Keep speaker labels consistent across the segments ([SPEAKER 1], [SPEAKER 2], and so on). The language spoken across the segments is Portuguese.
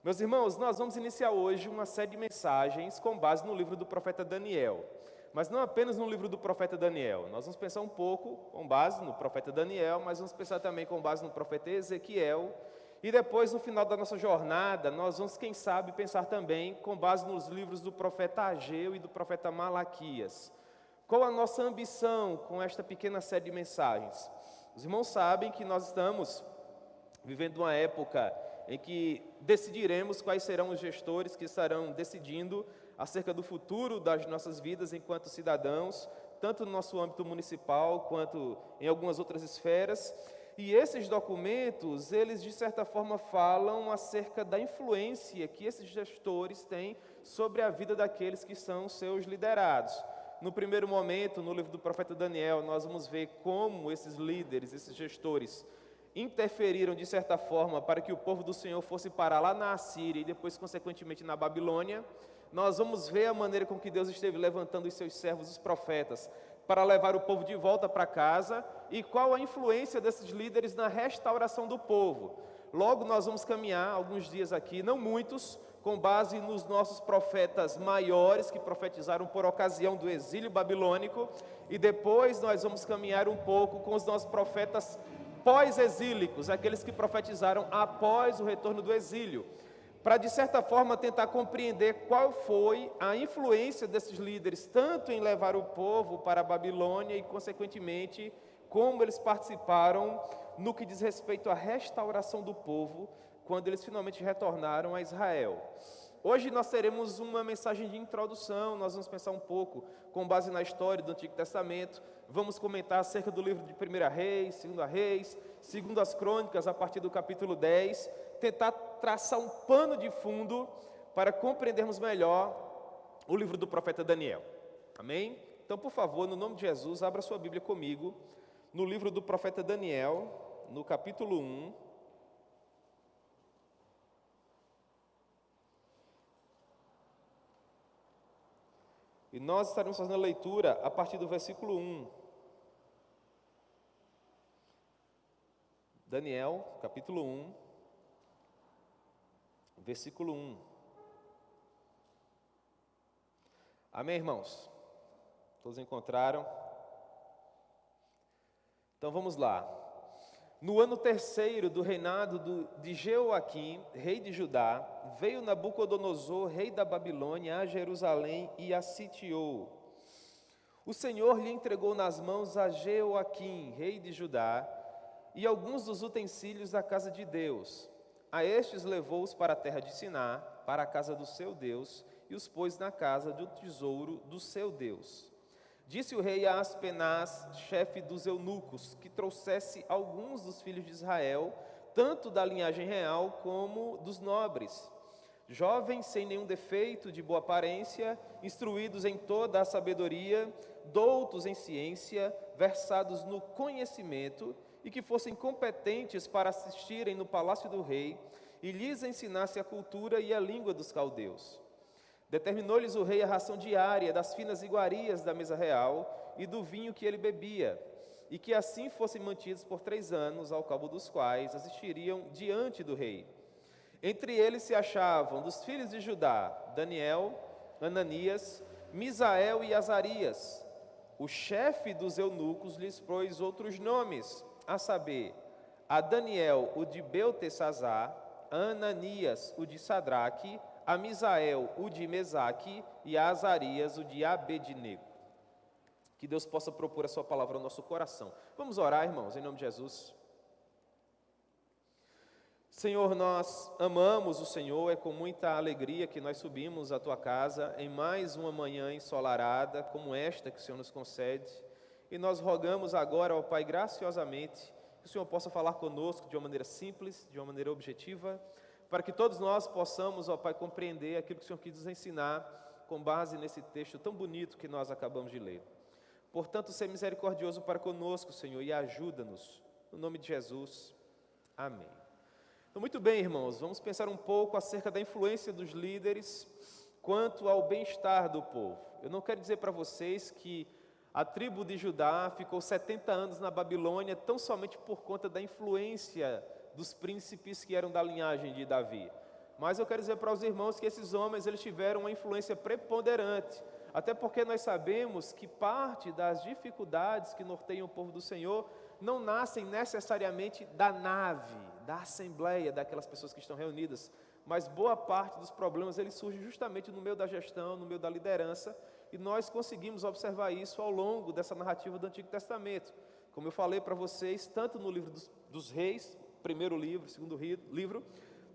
[SPEAKER 1] Meus irmãos, nós vamos iniciar hoje uma série de mensagens com base no livro do profeta Daniel. Mas não apenas no livro do profeta Daniel. Nós vamos pensar um pouco com base no profeta Daniel, mas vamos pensar também com base no profeta Ezequiel. E depois, no final da nossa jornada, nós vamos, quem sabe, pensar também com base nos livros do profeta Ageu e do profeta Malaquias. Qual a nossa ambição com esta pequena série de mensagens? Os irmãos sabem que nós estamos vivendo uma época em que decidiremos quais serão os gestores que estarão decidindo acerca do futuro das nossas vidas enquanto cidadãos, tanto no nosso âmbito municipal quanto em algumas outras esferas. E esses documentos, eles de certa forma falam acerca da influência que esses gestores têm sobre a vida daqueles que são seus liderados. No primeiro momento, no livro do profeta Daniel, nós vamos ver como esses líderes, esses gestores, interferiram de certa forma para que o povo do Senhor fosse parar lá na Assíria e depois, consequentemente, na Babilônia. Nós vamos ver a maneira com que Deus esteve levantando os seus servos, os profetas, para levar o povo de volta para casa e qual a influência desses líderes na restauração do povo. Logo, nós vamos caminhar alguns dias aqui, não muitos, com base nos nossos profetas maiores que profetizaram por ocasião do exílio babilônico, e depois nós vamos caminhar um pouco com os nossos profetas pós-exílicos, aqueles que profetizaram após o retorno do exílio, para de certa forma tentar compreender qual foi a influência desses líderes, tanto em levar o povo para a Babilônia e, consequentemente, como eles participaram no que diz respeito à restauração do povo, quando eles finalmente retornaram a Israel. Hoje nós teremos uma mensagem de introdução, nós vamos pensar um pouco com base na história do Antigo Testamento, vamos comentar acerca do livro de 1 Reis, 2 Reis, 2 Crônicas, a partir do capítulo 10, tentar traçar um pano de fundo para compreendermos melhor o livro do profeta Daniel. Amém? Então, por favor, no nome de Jesus, abra sua Bíblia comigo, no livro do profeta Daniel, no capítulo 1, e nós estaremos fazendo a leitura a partir do versículo 1. Daniel, capítulo 1, versículo 1. Amém, irmãos? Todos encontraram? Então vamos lá. No ano terceiro do reinado de Jeoaquim, rei de Judá, veio Nabucodonosor, rei da Babilônia, a Jerusalém e a sitiou. O Senhor lhe entregou nas mãos a Jeoaquim, rei de Judá, e alguns dos utensílios da casa de Deus. A estes levou-os para a terra de Siná, para a casa do seu Deus, e os pôs na casa do tesouro do seu Deus. Disse o rei a Aspenaz, chefe dos eunucos, que trouxesse alguns dos filhos de Israel, tanto da linhagem real como dos nobres, jovens sem nenhum defeito, de boa aparência, instruídos em toda a sabedoria, doutos em ciência, versados no conhecimento, e que fossem competentes para assistirem no palácio do rei, e lhes ensinasse a cultura e a língua dos caldeus. Determinou-lhes o rei a ração diária das finas iguarias da mesa real e do vinho que ele bebia, e que assim fossem mantidos por 3 anos, ao cabo dos quais assistiriam diante do rei. Entre eles se achavam, dos filhos de Judá, Daniel, Ananias, Misael e Azarias. O chefe dos eunucos lhes pôs outros nomes, a saber, a Daniel, o de Beltesazar, a Ananias, o de Sadraque, a Misael, o de Mesaque, e a Azarias, o de Abednego. Que Deus possa propor a sua palavra ao nosso coração. Vamos orar, irmãos, em nome de Jesus. Senhor, nós amamos o Senhor, é com muita alegria que nós subimos à Tua casa em mais uma manhã ensolarada, como esta que o Senhor nos concede, e nós rogamos agora, ó Pai, graciosamente, que o Senhor possa falar conosco de uma maneira simples, de uma maneira objetiva, para que todos nós possamos, ó Pai, compreender aquilo que o Senhor quis nos ensinar com base nesse texto tão bonito que nós acabamos de ler. Portanto, seja misericordioso para conosco, Senhor, e ajuda-nos. No nome de Jesus. Amém. Então, muito bem, irmãos, vamos pensar um pouco acerca da influência dos líderes quanto ao bem-estar do povo. Eu não quero dizer para vocês que a tribo de Judá ficou 70 anos na Babilônia tão somente por conta da influência dos príncipes que eram da linhagem de Davi. Mas eu quero dizer para os irmãos que esses homens, eles tiveram uma influência preponderante. Até porque nós sabemos que parte das dificuldades que norteiam o povo do Senhor não nascem necessariamente da nave, da assembleia, daquelas pessoas que estão reunidas, mas boa parte dos problemas eles surgem justamente no meio da gestão, no meio da liderança, e nós conseguimos observar isso ao longo dessa narrativa do Antigo Testamento. Como eu falei para vocês, tanto no livro dos Reis, primeiro livro, segundo livro,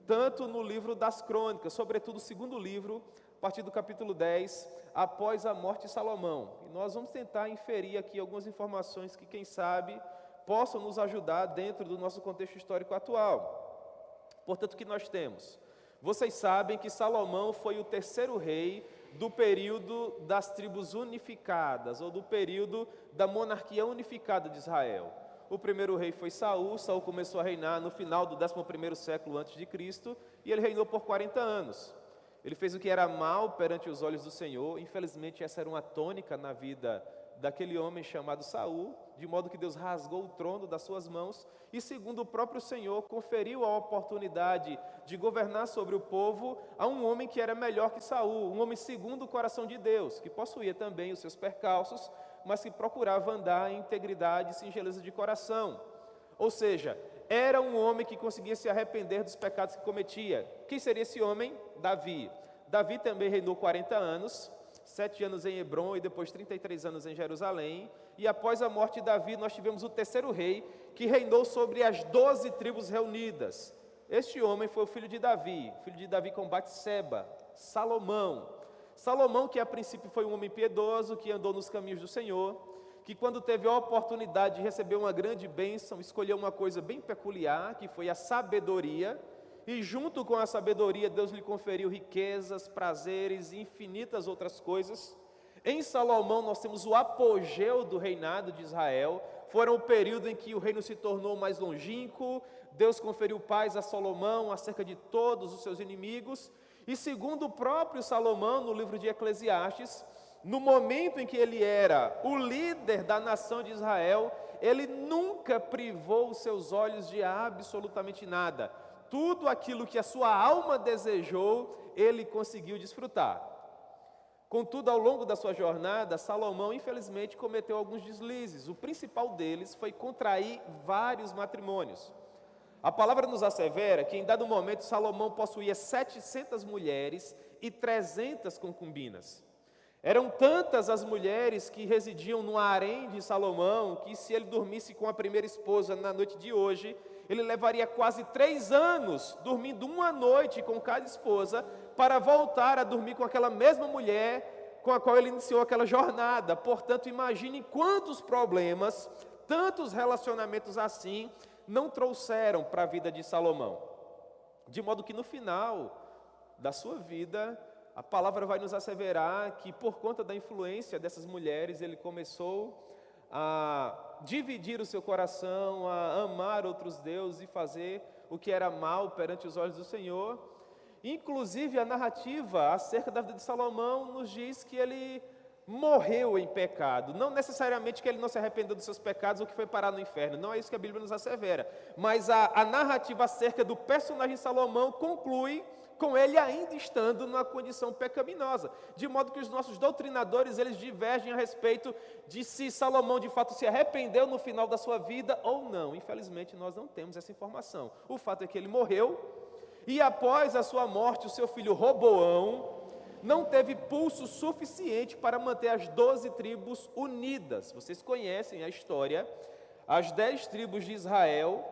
[SPEAKER 1] tanto no livro das Crônicas, sobretudo o segundo livro, a partir do capítulo 10, após a morte de Salomão. E nós vamos tentar inferir aqui algumas informações que, quem sabe, possam nos ajudar dentro do nosso contexto histórico atual. Portanto, o que nós temos? Vocês sabem que Salomão foi o terceiro rei do período das tribos unificadas, ou do período da monarquia unificada de Israel. O primeiro rei foi Saul. Saul começou a reinar no final do 11º século antes de Cristo, e ele reinou por 40 anos. Ele fez o que era mal perante os olhos do Senhor. Infelizmente, essa era uma tônica na vida daquele homem chamado Saul, de modo que Deus rasgou o trono das suas mãos e, segundo o próprio Senhor, conferiu a oportunidade de governar sobre o povo a um homem que era melhor que Saul, um homem segundo o coração de Deus, que possuía também os seus percalços, mas que procurava andar em integridade e singeleza de coração. Ou seja, era um homem que conseguia se arrepender dos pecados que cometia. Quem seria esse homem? Davi. Davi também reinou 40 anos, 7 anos em Hebrom e depois 33 anos em Jerusalém. E após a morte de Davi, nós tivemos o terceiro rei, que reinou sobre as 12 tribos reunidas. Este homem foi o filho de Davi com Batseba, Salomão. Salomão, que a princípio foi um homem piedoso, que andou nos caminhos do Senhor, que quando teve a oportunidade de receber uma grande bênção, escolheu uma coisa bem peculiar, que foi a sabedoria, e junto com a sabedoria, Deus lhe conferiu riquezas, prazeres e infinitas outras coisas. Em Salomão nós temos o apogeu do reinado de Israel, foram o período em que o reino se tornou mais longínquo, Deus conferiu paz a Salomão acerca de todos os seus inimigos, e segundo o próprio Salomão, no livro de Eclesiastes, no momento em que ele era o líder da nação de Israel, ele nunca privou os seus olhos de absolutamente nada. Tudo aquilo que a sua alma desejou, ele conseguiu desfrutar. Contudo, ao longo da sua jornada, Salomão, infelizmente, cometeu alguns deslizes. O principal deles foi contrair vários matrimônios. A palavra nos assevera que, em dado momento, Salomão possuía 700 mulheres e 300 concubinas. Eram tantas as mulheres que residiam no harém de Salomão, que se ele dormisse com a primeira esposa na noite de hoje, ele levaria quase 3 anos dormindo uma noite com cada esposa, para voltar a dormir com aquela mesma mulher com a qual ele iniciou aquela jornada. Portanto, imagine quantos problemas, tantos relacionamentos assim, não trouxeram para a vida de Salomão. De modo que no final da sua vida, a palavra vai nos asseverar que, por conta da influência dessas mulheres, ele começou a dividir o seu coração, a amar outros deuses e fazer o que era mal perante os olhos do Senhor. Inclusive, a narrativa acerca da vida de Salomão nos diz que ele morreu em pecado. Não necessariamente que ele não se arrependeu dos seus pecados ou que foi parar no inferno. Não é isso que a Bíblia nos assevera. Mas a narrativa acerca do personagem Salomão conclui com ele ainda estando numa condição pecaminosa. De modo que os nossos doutrinadores, eles divergem a respeito de se Salomão de fato se arrependeu no final da sua vida ou não. Infelizmente, nós não temos essa informação. O fato é que ele morreu, e após a sua morte, o seu filho Roboão não teve pulso suficiente para manter as 12 tribos unidas. Vocês conhecem a história. As 10 tribos de Israel,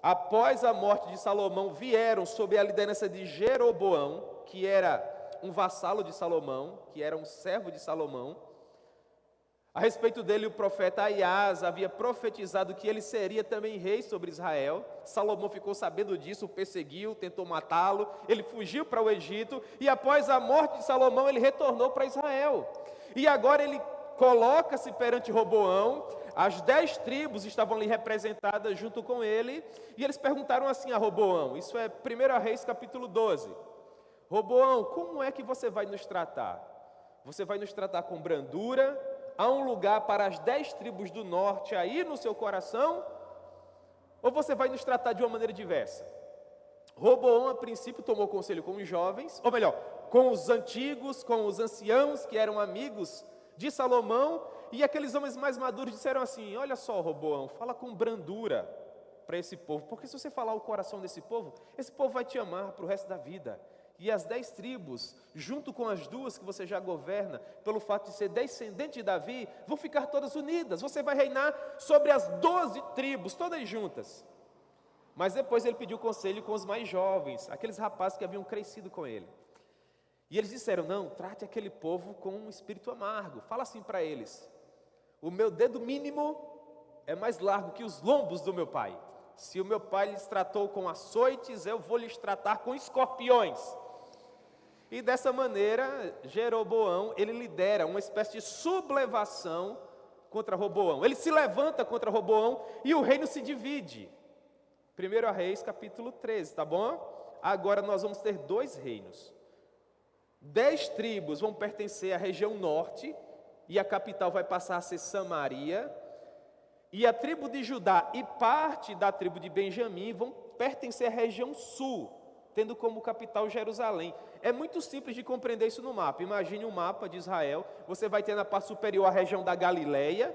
[SPEAKER 1] após a morte de Salomão, vieram sob a liderança de Jeroboão, que era um vassalo de Salomão, que era um servo de Salomão. A respeito dele, o profeta Aias havia profetizado que ele seria também rei sobre Israel. Salomão ficou sabendo disso, o perseguiu, tentou matá-lo, ele fugiu para o Egito, e após a morte de Salomão, ele retornou para Israel. E agora ele coloca-se perante Roboão, as 10 tribos estavam ali representadas junto com ele, e eles perguntaram assim a Roboão, isso é 1 Reis capítulo 12, Roboão, como é que você vai nos tratar? Você vai nos tratar com brandura? Há um lugar para as 10 tribos do norte aí no seu coração? Ou você vai nos tratar de uma maneira diversa? Roboão, a princípio, tomou conselho com os jovens, ou melhor, com os antigos, com os anciãos, que eram amigos de Salomão, e aqueles homens mais maduros disseram assim: olha só, Roboão, fala com brandura para esse povo, porque se você falar o coração desse povo, esse povo vai te amar para o resto da vida. E as 10 tribos, junto com as 2 que você já governa, pelo fato de ser descendente de Davi, vão ficar todas unidas. Você vai reinar sobre as 12 tribos, todas juntas. Mas depois ele pediu conselho com os mais jovens, aqueles rapazes que haviam crescido com ele. E eles disseram: não, trate aquele povo com um espírito amargo. Fala assim para eles: o meu dedo mínimo é mais largo que os lombos do meu pai. Se o meu pai lhes tratou com açoites, eu vou lhes tratar com escorpiões. E dessa maneira, Jeroboão, ele lidera uma espécie de sublevação contra Roboão. Ele se levanta contra Roboão e o reino se divide. 1 Reis, capítulo 13, tá bom? Agora nós vamos ter 2 reinos. 10 tribos vão pertencer à região norte, e a capital vai passar a ser Samaria. E a tribo de Judá e parte da tribo de Benjamim vão pertencer à região sul, tendo como capital Jerusalém. É muito simples de compreender isso no mapa. Imagine um mapa de Israel, você vai ter na parte superior a região da Galileia,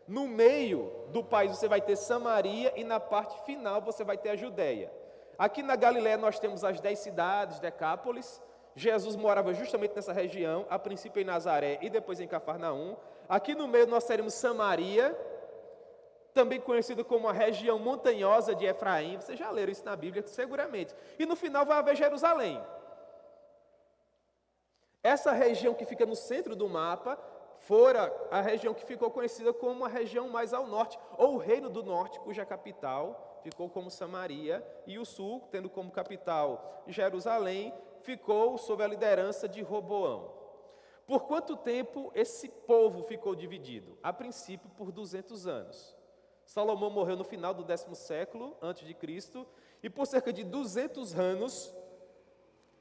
[SPEAKER 1] no meio do país você vai ter Samaria e na parte final você vai ter a Judéia. Aqui na Galileia nós temos as 10 cidades, Decápolis. Jesus morava justamente nessa região, a princípio em Nazaré e depois em Cafarnaum. Aqui no meio nós teremos Samaria, também conhecido como a região montanhosa de Efraim. Vocês já leram isso na Bíblia, seguramente. E no final vai haver Jerusalém. Essa região que fica no centro do mapa, fora a região que ficou conhecida como a região mais ao norte, ou o Reino do Norte, cuja capital ficou como Samaria, e o sul, tendo como capital Jerusalém, ficou sob a liderança de Roboão. Por quanto tempo esse povo ficou dividido? A princípio, por 200 anos. Salomão morreu no final do 10º século antes de Cristo, e por cerca de 200 anos,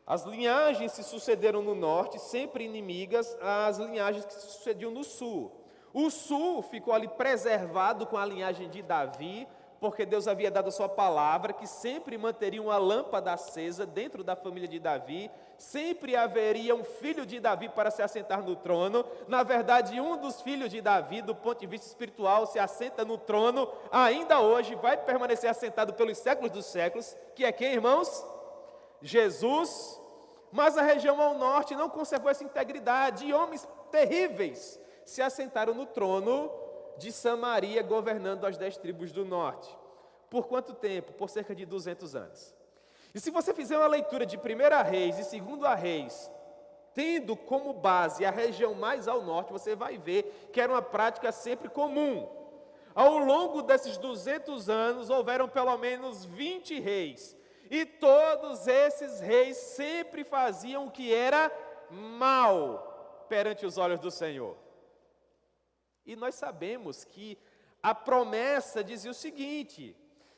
[SPEAKER 1] as linhagens se sucederam no norte, sempre inimigas às linhagens que se sucediam no sul. O sul ficou ali preservado com a linhagem de Davi, porque Deus havia dado a sua palavra, que sempre manteria uma lâmpada acesa dentro da família de Davi, sempre haveria um filho de Davi para se assentar no trono. Na verdade, um dos filhos de Davi, do ponto de vista espiritual, se assenta no trono, ainda hoje, vai permanecer assentado pelos séculos dos séculos, que é quem, irmãos? Jesus. Mas a região ao norte não conservou essa integridade, e homens terríveis se assentaram no trono de Samaria, governando as 10 tribos do norte. Por quanto tempo? Por cerca de 200 anos. E se você fizer uma leitura de 1 Reis e 2 Reis, tendo como base a região mais ao norte, você vai ver que era uma prática sempre comum. Ao longo desses 200 anos, houveram pelo menos 20 reis. E todos esses reis sempre faziam o que era mal perante os olhos do Senhor. E nós sabemos que a promessa dizia o seguinte,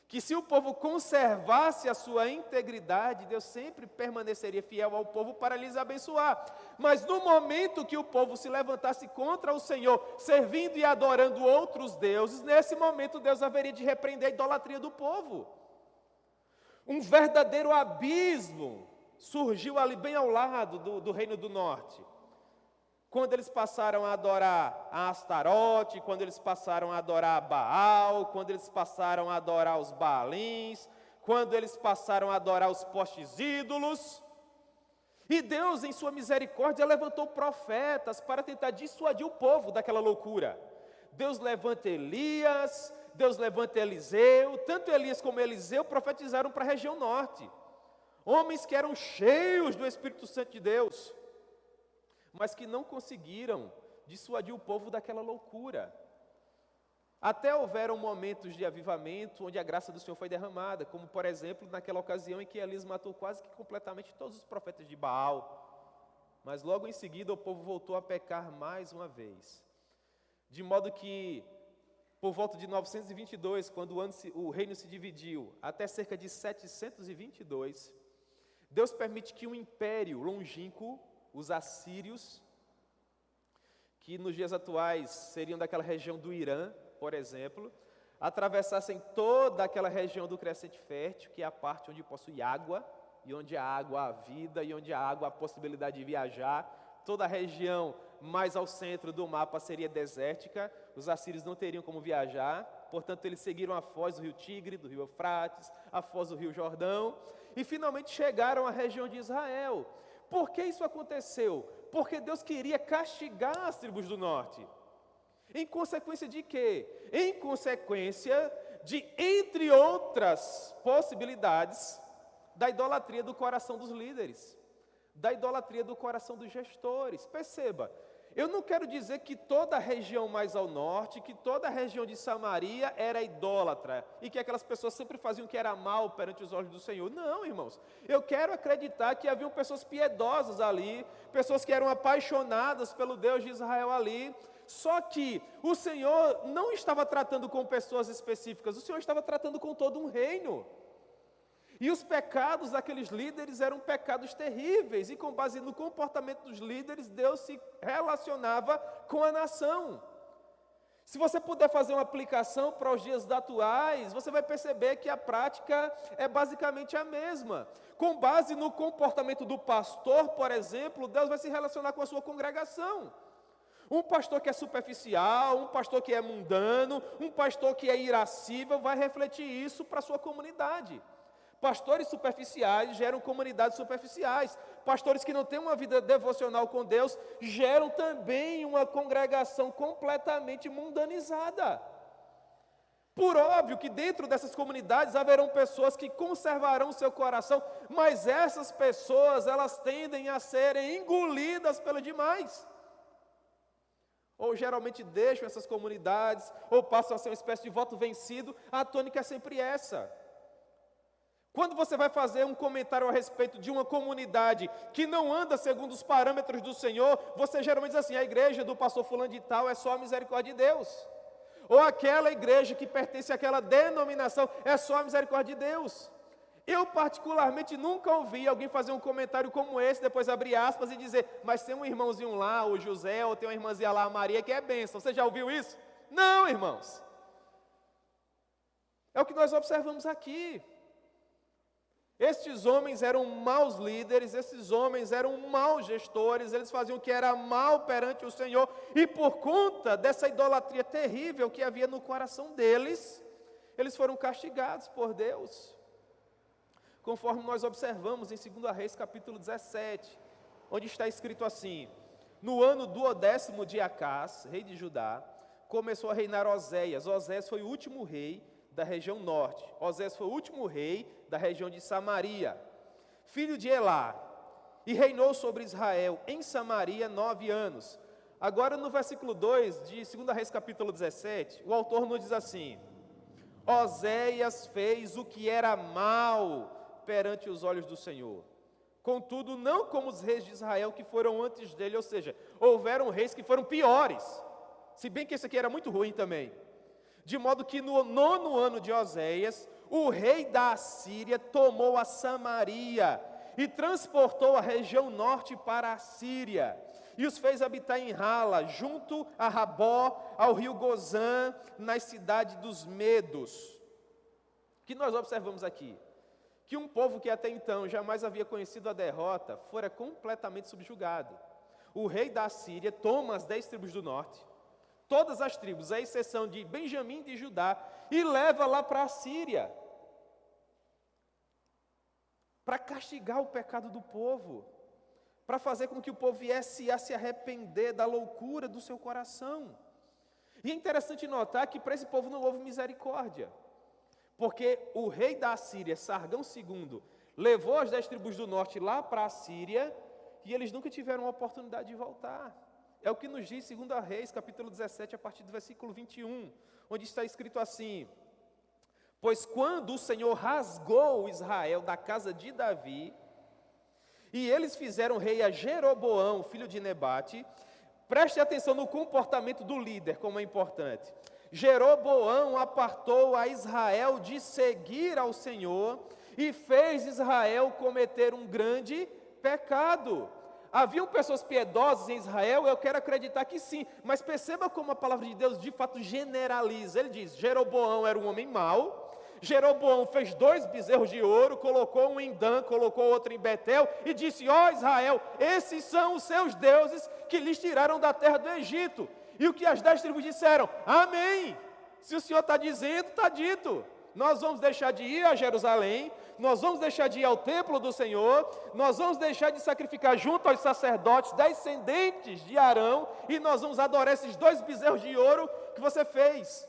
[SPEAKER 1] que se o povo conservasse a sua integridade, Deus sempre permaneceria fiel ao povo para lhes abençoar. Mas no momento que o povo se levantasse contra o Senhor, servindo e adorando outros deuses, nesse momento Deus haveria de repreender a idolatria do povo. Um verdadeiro abismo surgiu ali bem ao lado do Reino do Norte. Quando eles passaram a adorar a Astarote, quando eles passaram a adorar a Baal, quando eles passaram a adorar os Baalins, quando eles passaram a adorar os postes ídolos. E Deus, em sua misericórdia, levantou profetas para tentar dissuadir o povo daquela loucura. Deus levanta Elias, Deus levanta Eliseu, tanto Elias como Eliseu profetizaram para a região norte. Homens que eram cheios do Espírito Santo de Deus, mas que não conseguiram dissuadir o povo daquela loucura. Até houveram momentos de avivamento onde a graça do Senhor foi derramada, como por exemplo naquela ocasião em que Elias matou quase que completamente todos os profetas de Baal. Mas logo em seguida o povo voltou a pecar mais uma vez. De modo que, por volta de 922, quando o reino se dividiu, até cerca de 722, Deus permite que um império longínquo, os assírios, que nos dias atuais seriam daquela região do Irã, por exemplo, atravessassem toda aquela região do crescente fértil, que é a parte onde possui água, e onde a água há vida, e onde a água há a possibilidade de viajar. Toda a região mais ao centro do mapa seria desértica, os assírios não teriam como viajar, portanto eles seguiram a foz do rio Tigre, do rio Eufrates, a foz do rio Jordão, e finalmente chegaram à região de Israel. Por que isso aconteceu? Porque Deus queria castigar as tribos do norte. Em consequência de quê? Em consequência de, entre outras possibilidades, da idolatria do coração dos líderes, da idolatria do coração dos gestores. Perceba, eu não quero dizer que toda a região mais ao norte, que toda a região de Samaria era idólatra, e que aquelas pessoas sempre faziam o que era mal perante os olhos do Senhor. Não, irmãos, eu quero acreditar que haviam pessoas piedosas ali, pessoas que eram apaixonadas pelo Deus de Israel ali, só que o Senhor não estava tratando com pessoas específicas, o Senhor estava tratando com todo um reino. E os pecados daqueles líderes eram pecados terríveis, e com base no comportamento dos líderes, Deus se relacionava com a nação. Se você puder fazer uma aplicação para os dias atuais, você vai perceber que a prática é basicamente a mesma. Com base no comportamento do pastor, por exemplo, Deus vai se relacionar com a sua congregação. Um pastor que é superficial, um pastor que é mundano, um pastor que é irascível, vai refletir isso para a sua comunidade. Pastores superficiais geram comunidades superficiais. Pastores que não têm uma vida devocional com Deus geram também uma congregação completamente mundanizada. Por óbvio que dentro dessas comunidades haverão pessoas que conservarão seu coração, mas essas pessoas, elas tendem a serem engolidas pelas demais. Ou geralmente deixam essas comunidades, ou passam a ser uma espécie de voto vencido. A tônica é sempre essa. Quando você vai fazer um comentário a respeito de uma comunidade que não anda segundo os parâmetros do Senhor, você geralmente diz assim: a igreja do pastor fulano de tal é só a misericórdia de Deus. Ou aquela igreja que pertence àquela denominação é só a misericórdia de Deus. Eu particularmente nunca ouvi alguém fazer um comentário como esse, depois abrir aspas e dizer: mas tem um irmãozinho lá, o José, ou tem uma irmãzinha lá, a Maria, que é bênção. Você já ouviu isso? Não, irmãos. É o que nós observamos aqui. Estes homens eram maus líderes, esses homens eram maus gestores, eles faziam o que era mal perante o Senhor, e por conta dessa idolatria terrível que havia no coração deles, eles foram castigados por Deus. Conforme nós observamos em 2 Reis capítulo 17, onde está escrito assim: no ano 12º de Acás, rei de Judá, começou a reinar Oséias. Oséias foi o último rei da região norte. Oséias foi o último rei da região de Samaria, filho de Elá, e reinou sobre Israel em Samaria 9 anos. Agora no versículo 2 de 2 Reis capítulo 17, o autor nos diz assim: Oséias fez o que era mal perante os olhos do Senhor, contudo não como os reis de Israel que foram antes dele, ou seja, houveram reis que foram piores, se bem que esse aqui era muito ruim também. De modo que no 9º ano de Oséias, o rei da Assíria tomou a Samaria e transportou a região norte para a Síria, e os fez habitar em Rala, junto a Rabó, ao rio Gozã, nas cidades dos Medos. O que nós observamos aqui? Que um povo que até então jamais havia conhecido a derrota, fora completamente subjugado. O rei da Assíria toma as 10 tribos do norte, todas as tribos, à exceção de Benjamim e de Judá, e leva lá para a Síria, para castigar o pecado do povo, para fazer com que o povo viesse a se arrepender da loucura do seu coração. E é interessante notar que para esse povo não houve misericórdia, porque o rei da Assíria, Sargão II, levou as 10 tribos do norte lá para a Síria, e eles nunca tiveram a oportunidade de voltar. É o que nos diz 2 Reis, capítulo 17, a partir do versículo 21, onde está escrito assim: pois quando o Senhor rasgou Israel da casa de Davi, e eles fizeram rei a Jeroboão, filho de Nebate, preste atenção no comportamento do líder, como é importante. Jeroboão apartou a Israel de seguir ao Senhor, e fez Israel cometer um grande pecado. Haviam pessoas piedosas em Israel? Eu quero acreditar que sim, mas perceba como a palavra de Deus de fato generaliza. Ele diz: Jeroboão era um homem mau, Jeroboão fez 2 bezerros de ouro, colocou um em Dan, colocou outro em Betel, e disse: ó Israel, esses são os seus deuses que lhes tiraram da terra do Egito. E o que as 10 tribos disseram? Amém! Se o Senhor está dizendo, está dito. Nós vamos deixar de ir a Jerusalém, nós vamos deixar de ir ao templo do Senhor, nós vamos deixar de sacrificar junto aos sacerdotes, descendentes de Arão, e nós vamos adorar esses 2 bezerros de ouro que você fez.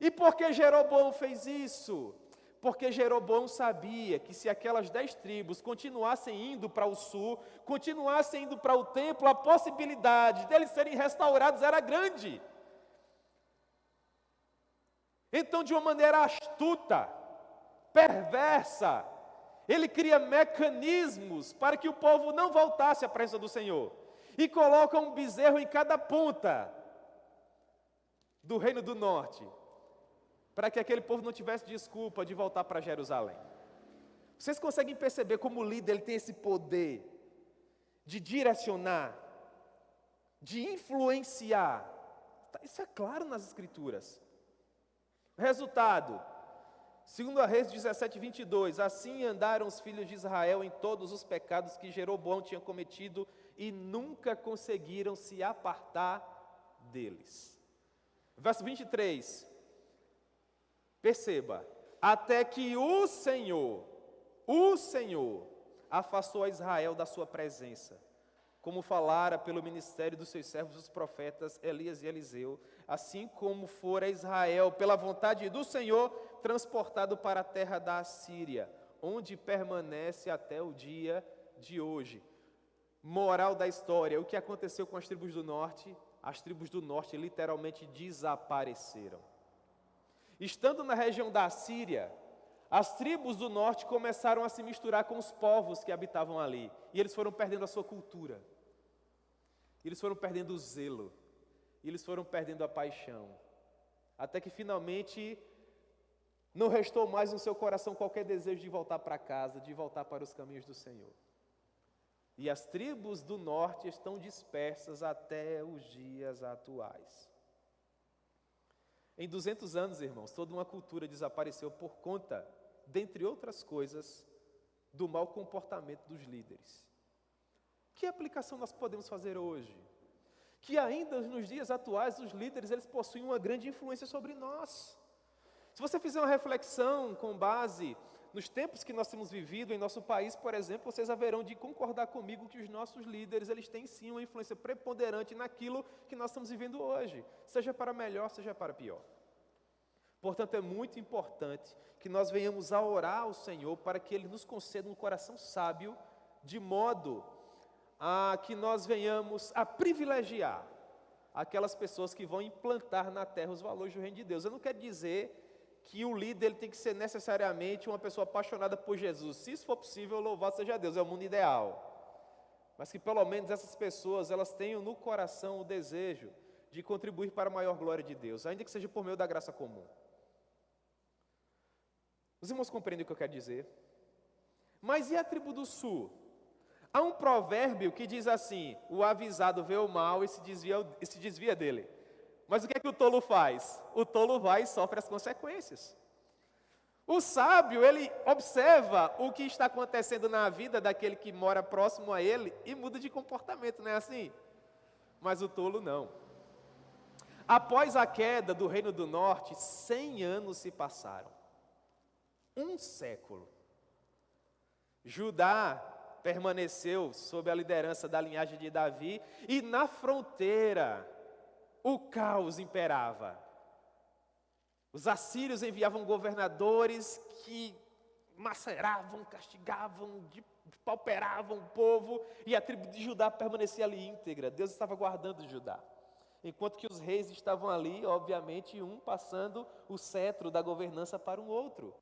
[SPEAKER 1] E por que Jeroboão fez isso? Porque Jeroboão sabia que se aquelas 10 tribos continuassem indo para o sul, continuassem indo para o templo, a possibilidade deles serem restaurados era grande. Então, de uma maneira astuta, perversa, ele cria mecanismos para que o povo não voltasse à presença do Senhor. E coloca um bezerro em cada ponta do reino do norte, para que aquele povo não tivesse desculpa de voltar para Jerusalém. Vocês conseguem perceber como o líder ele tem esse poder de direcionar, de influenciar? Isso é claro nas Escrituras. Resultado, 2 Reis 17, 22, assim andaram os filhos de Israel em todos os pecados que Jeroboão tinha cometido e nunca conseguiram se apartar deles. Verso 23, perceba, até que o Senhor afastou a Israel da sua presença, como falara pelo ministério dos seus servos os profetas Elias e Eliseu, assim como fora Israel, pela vontade do Senhor, transportado para a terra da Assíria, onde permanece até o dia de hoje. Moral da história, o que aconteceu com as tribos do norte? As tribos do norte literalmente desapareceram. Estando na região da Assíria, as tribos do norte começaram a se misturar com os povos que habitavam ali, e eles foram perdendo a sua cultura. Eles foram perdendo o zelo, eles foram perdendo a paixão, até que finalmente não restou mais no seu coração qualquer desejo de voltar para casa, de voltar para os caminhos do Senhor. E as tribos do norte estão dispersas até os dias atuais. Em 200 anos, irmãos, toda uma cultura desapareceu por conta, dentre outras coisas, do mau comportamento dos líderes. Que aplicação nós podemos fazer hoje? Que ainda nos dias atuais os líderes eles possuem uma grande influência sobre nós. Se você fizer uma reflexão com base nos tempos que nós temos vivido em nosso país, por exemplo, vocês haverão de concordar comigo que os nossos líderes eles têm sim uma influência preponderante naquilo que nós estamos vivendo hoje, seja para melhor, seja para pior. Portanto, é muito importante que nós venhamos a orar ao Senhor para que Ele nos conceda um coração sábio, de modo a que nós venhamos a privilegiar aquelas pessoas que vão implantar na terra os valores do reino de Deus. Eu não quero dizer que o líder ele tem que ser necessariamente uma pessoa apaixonada por Jesus. Se isso for possível, louvado seja Deus, é o mundo ideal. Mas que pelo menos essas pessoas elas tenham no coração o desejo de contribuir para a maior glória de Deus, ainda que seja por meio da graça comum. Os irmãos compreendem o que eu quero dizer? Mas e a tribo do sul? Há um provérbio que diz assim: o avisado vê o mal e se desvia dele. Mas o que é que o tolo faz? O tolo vai e sofre as consequências. O sábio, ele observa o que está acontecendo na vida daquele que mora próximo a ele e muda de comportamento, não é assim? Mas o tolo não. Após a queda do Reino do Norte, 100 anos se passaram. 1 século. Judá permaneceu sob a liderança da linhagem de Davi, e na fronteira o caos imperava. Os assírios enviavam governadores que maceravam, castigavam, pauperavam o povo, e a tribo de Judá permanecia ali íntegra. Deus estava guardando Judá. Enquanto que os reis estavam ali, obviamente, um passando o cetro da governança para um outro.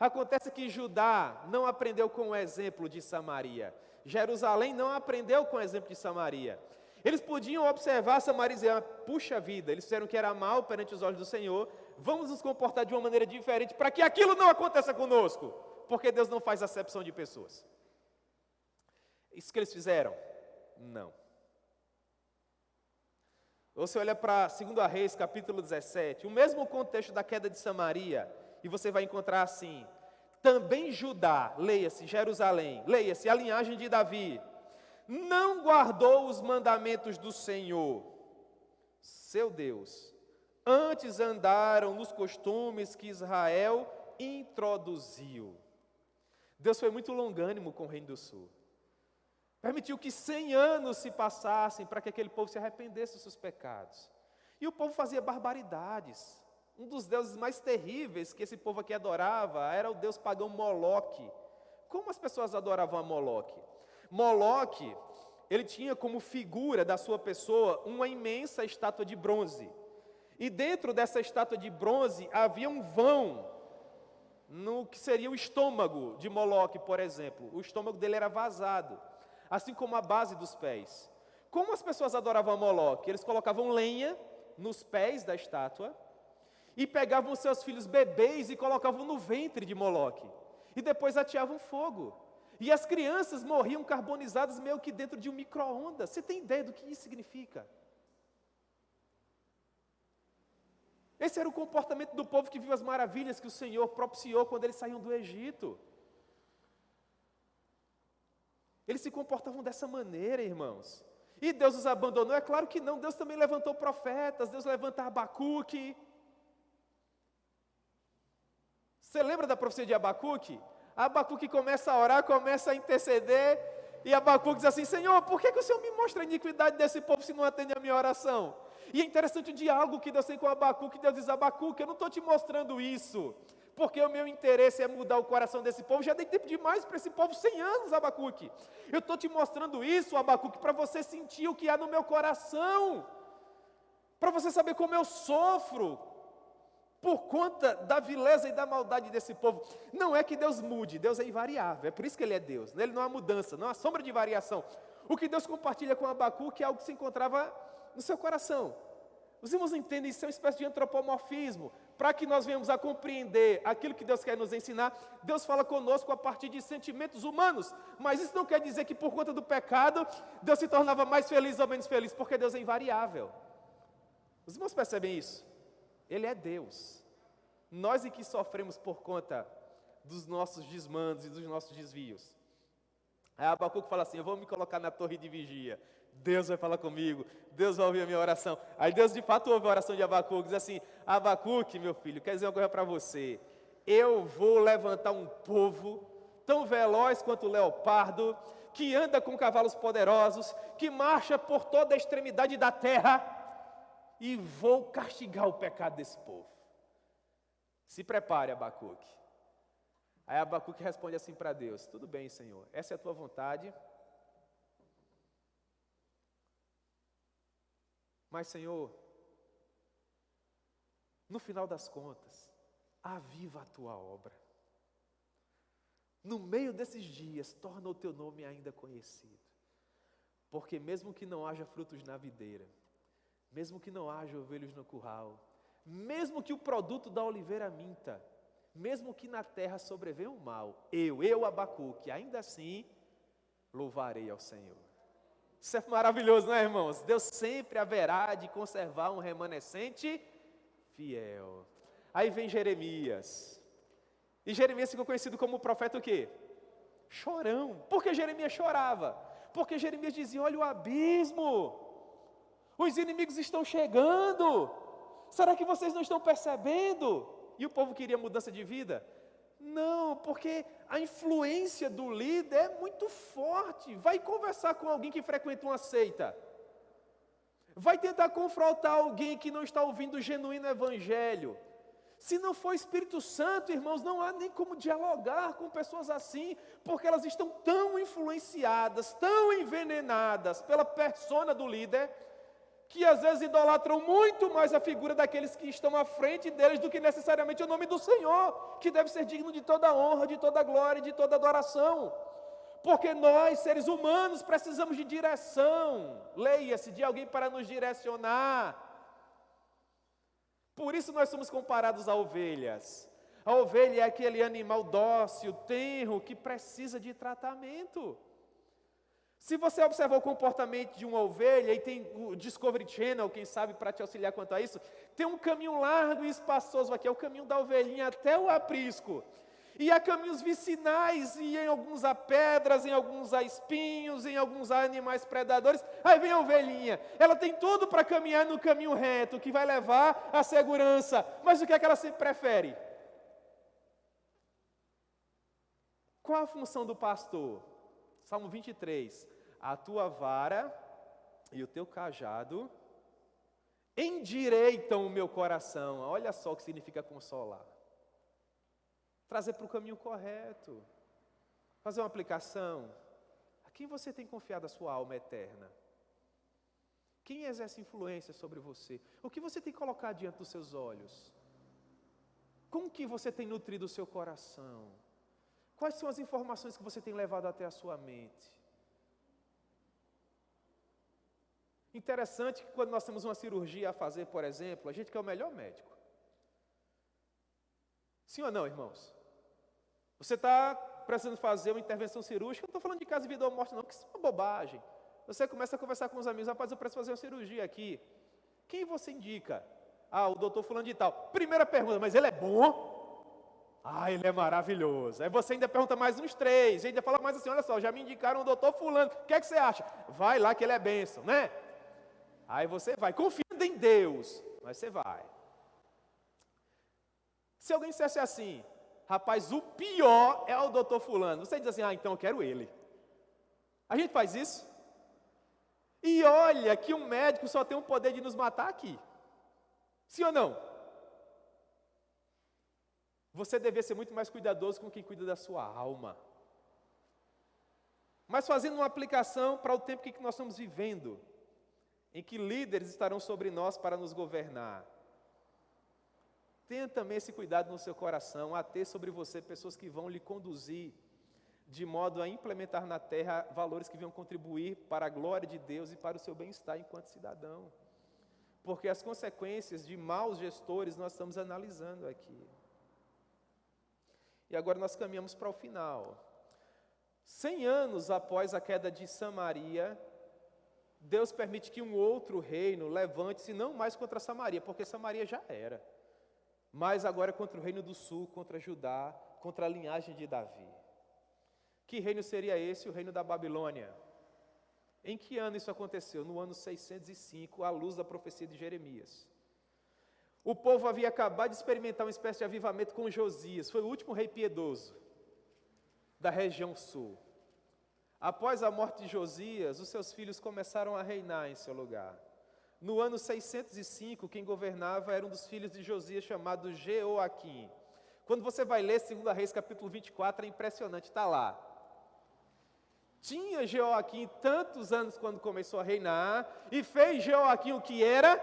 [SPEAKER 1] Acontece que Judá não aprendeu com o exemplo de Samaria. Jerusalém não aprendeu com o exemplo de Samaria. Eles podiam observar Samaria e dizer: puxa vida, eles disseram que era mal perante os olhos do Senhor, vamos nos comportar de uma maneira diferente para que aquilo não aconteça conosco, porque Deus não faz acepção de pessoas. Isso que eles fizeram. Não. Você olha para 2 Reis, capítulo 17, o mesmo contexto da queda de Samaria, e você vai encontrar assim: também Judá, leia-se Jerusalém, leia-se a linhagem de Davi, não guardou os mandamentos do Senhor, seu Deus, antes andaram nos costumes que Israel introduziu. Deus foi muito longânimo com o Reino do Sul. Permitiu que 100 anos se passassem para que aquele povo se arrependesse dos seus pecados. E o povo fazia barbaridades. Um dos deuses mais terríveis que esse povo aqui adorava era o deus pagão Moloque. Como as pessoas adoravam a Moloque? Moloque, ele tinha como figura da sua pessoa uma imensa estátua de bronze. E dentro dessa estátua de bronze havia um vão, no que seria o estômago de Moloque, por exemplo. O estômago dele era vazado, assim como a base dos pés. Como as pessoas adoravam a Moloque? Eles colocavam lenha nos pés da estátua e pegavam seus filhos bebês e colocavam no ventre de Moloque. E depois ateavam fogo. E as crianças morriam carbonizadas meio que dentro de um micro-ondas. Você tem ideia do que isso significa? Esse era o comportamento do povo que viu as maravilhas que o Senhor propiciou quando eles saíam do Egito. Eles se comportavam dessa maneira, irmãos. E Deus os abandonou? É claro que não. Deus também levantou profetas. Deus levanta Abacuque. Você lembra da profecia de Abacuque? Abacuque começa a orar, começa a interceder. E Abacuque diz assim: Senhor, por que o Senhor me mostra a iniquidade desse povo se não atende a minha oração? E é interessante o diálogo que Deus tem com Abacuque. Deus diz: Abacuque, eu não estou te mostrando isso, porque o meu interesse é mudar o coração desse povo. Já dei tempo demais para esse povo, 100 anos, Abacuque. Eu estou te mostrando isso, Abacuque, para você sentir o que há no meu coração, para você saber como eu sofro por conta da vileza e da maldade desse povo. Não é que Deus mude, Deus é invariável, é por isso que Ele é Deus. Nele não há mudança, não há sombra de variação. O que Deus compartilha com Abacuque é algo que se encontrava no seu coração. Os irmãos entendem, isso é uma espécie de antropomorfismo. Para que nós venhamos a compreender aquilo que Deus quer nos ensinar, Deus fala conosco a partir de sentimentos humanos. Mas isso não quer dizer que por conta do pecado, Deus se tornava mais feliz ou menos feliz, porque Deus é invariável. Os irmãos percebem isso? Ele é Deus. Nós é que sofremos por conta dos nossos desmandos e dos nossos desvios. Aí Abacuque fala assim: eu vou me colocar na torre de vigia. Deus vai falar comigo, Deus vai ouvir a minha oração. Aí Deus de fato ouve a oração de Abacuque, diz assim: Abacuque, meu filho, quer dizer uma coisa para você. Eu vou levantar um povo tão veloz quanto o leopardo, que anda com cavalos poderosos, que marcha por toda a extremidade da terra, e vou castigar o pecado desse povo. Se prepare, Abacuque. Aí Abacuque responde assim para Deus: tudo bem, Senhor, essa é a tua vontade. Mas, Senhor, no final das contas, aviva a tua obra. No meio desses dias, torna o teu nome ainda conhecido. Porque mesmo que não haja frutos na videira, mesmo que não haja ovelhos no curral, mesmo que o produto da oliveira minta, mesmo que na terra sobrevenha o mal, eu Abacuque, ainda assim louvarei ao Senhor. Isso é maravilhoso, não é, irmãos? Deus sempre haverá de conservar um remanescente fiel. Aí vem Jeremias. E Jeremias ficou conhecido como o profeta o quê? Chorão. Por que Jeremias chorava? Porque Jeremias dizia: olha o abismo. Os inimigos estão chegando. Será que vocês não estão percebendo? E o povo queria mudança de vida? Não, porque a influência do líder é muito forte. Vai conversar com alguém que frequenta uma seita. Vai tentar confrontar alguém que não está ouvindo o genuíno evangelho. Se não for Espírito Santo, irmãos, não há nem como dialogar com pessoas assim, porque elas estão tão influenciadas, tão envenenadas pela persona do líder, que às vezes idolatram muito mais a figura daqueles que estão à frente deles do que necessariamente o nome do Senhor, que deve ser digno de toda honra, de toda glória e de toda adoração. Porque nós, seres humanos, precisamos de direção, leia-se, de alguém para nos direcionar. Por isso nós somos comparados a ovelhas. A ovelha é aquele animal dócil, tenro, que precisa de tratamento. Se você observar o comportamento de uma ovelha, e tem o Discovery Channel, quem sabe para te auxiliar quanto a isso, tem um caminho largo e espaçoso aqui, é o caminho da ovelhinha até o aprisco. E há caminhos vicinais, e em alguns há pedras, em alguns há espinhos, em alguns há animais predadores. Aí vem a ovelhinha, ela tem tudo para caminhar no caminho reto, que vai levar à segurança. Mas o que é que ela sempre prefere? Qual a função do pastor? Salmo 23, a tua vara e o teu cajado endireitam o meu coração. Olha só o que significa consolar. Trazer para o caminho correto. Fazer uma aplicação. A quem você tem confiado a sua alma eterna? Quem exerce influência sobre você? O que você tem colocado diante dos seus olhos? Com que você tem nutrido o seu coração? Quais são as informações que você tem levado até a sua mente? Interessante que quando nós temos uma cirurgia a fazer, por exemplo, a gente quer o melhor médico. Sim ou não, irmãos? Você está precisando fazer uma intervenção cirúrgica, não estou falando de caso de vida ou morte não, porque isso é uma bobagem. Você começa a conversar com os amigos, rapaz, eu preciso fazer uma cirurgia aqui. Quem você indica? Ah, o doutor fulano de tal. Primeira pergunta, mas ele é bom? Ah, ele é maravilhoso. Aí você ainda pergunta mais uns 3, ainda fala mais assim, olha só, já me indicaram o doutor fulano, o que é que você acha? Vai lá que ele é bênção, né? Aí você vai, confiando em Deus, mas você vai. Se alguém dissesse assim, rapaz, o pior é o doutor fulano, você diz assim, ah, então eu quero ele. A gente faz isso. E olha que um médico só tem o poder de nos matar aqui. Sim ou não? Você deve ser muito mais cuidadoso com quem cuida da sua alma. Mas fazendo uma aplicação para o tempo que nós estamos vivendo, em que líderes estarão sobre nós para nos governar. Tenha também esse cuidado no seu coração, a ter sobre você pessoas que vão lhe conduzir, de modo a implementar na terra valores que venham contribuir para a glória de Deus e para o seu bem-estar enquanto cidadão. Porque as consequências de maus gestores nós estamos analisando aqui. E agora nós caminhamos para o final. 100 anos após a queda de Samaria, Deus permite que um outro reino levante-se não mais contra Samaria, porque Samaria já era, mas agora contra o reino do sul, contra Judá, contra a linhagem de Davi. Que reino seria esse? O reino da Babilônia. Em que ano isso aconteceu? No ano 605, à luz da profecia de Jeremias. O povo havia acabado de experimentar uma espécie de avivamento com Josias, foi o último rei piedoso da região sul. Após a morte de Josias, os seus filhos começaram a reinar em seu lugar. No ano 605, quem governava era um dos filhos de Josias, chamado Jeoaquim. Quando você vai ler 2 Reis, capítulo 24, é impressionante, está lá. Tinha Jeoaquim tantos anos quando começou a reinar, e fez Jeoaquim o que era